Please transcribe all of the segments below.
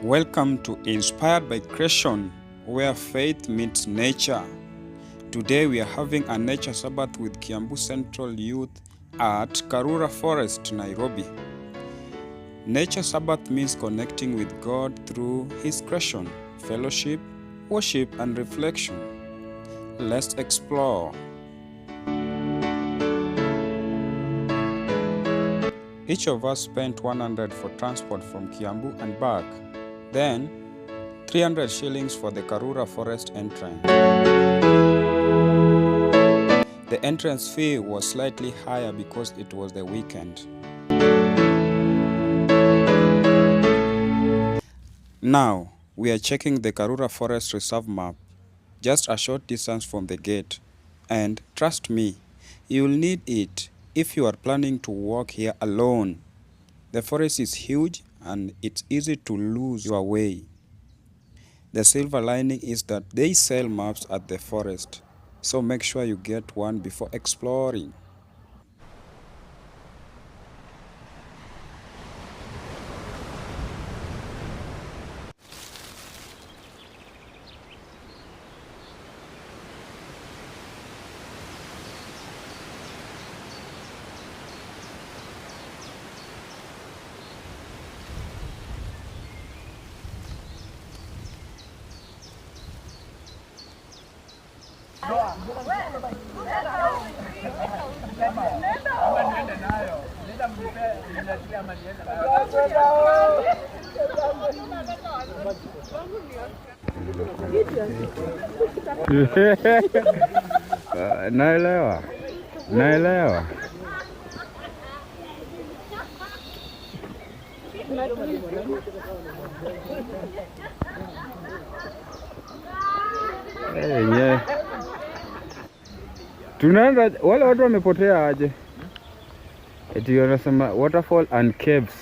Welcome to Inspired by Creation, where faith meets nature. Today we are having a Nature Sabbath with Kiambu Central Youth at Karura Forest, Nairobi. Nature Sabbath means connecting with God through His creation, fellowship, worship, and reflection. Let's explore. Each of us spent 100 for transport from Kiambu and back. Then, 300 shillings for the Karura Forest entrance. The entrance fee was slightly higher because it was the weekend. Now, we are checking the Karura Forest Reserve map, just a short distance from the gate. And trust me, you will need it if you are planning to walk here alone. The forest is huge and it's easy to lose your way. The silver lining is that they sell maps at the forest, so make sure you get one before exploring. Naelewa. Yeah. Tunaenda, wale watu wamepotea aje? Eti wanasema waterfall and caves.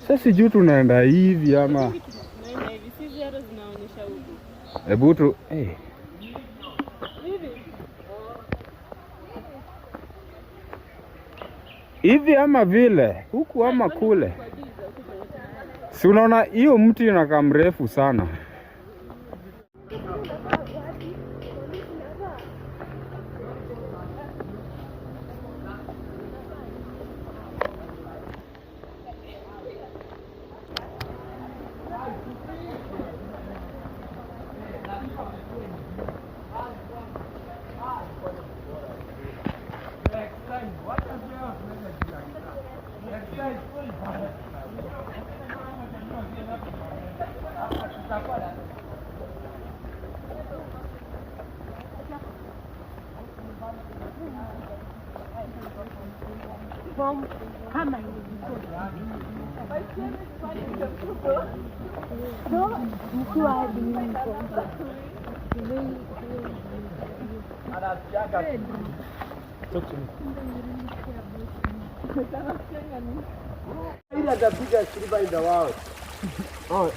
Sasa sijui tunaenda hivi ama hebu tu hivi ama vile huku ama kule. Si unaona hiyo mti inakaa mrefu sana. Ila the biggest river in the world. Oh.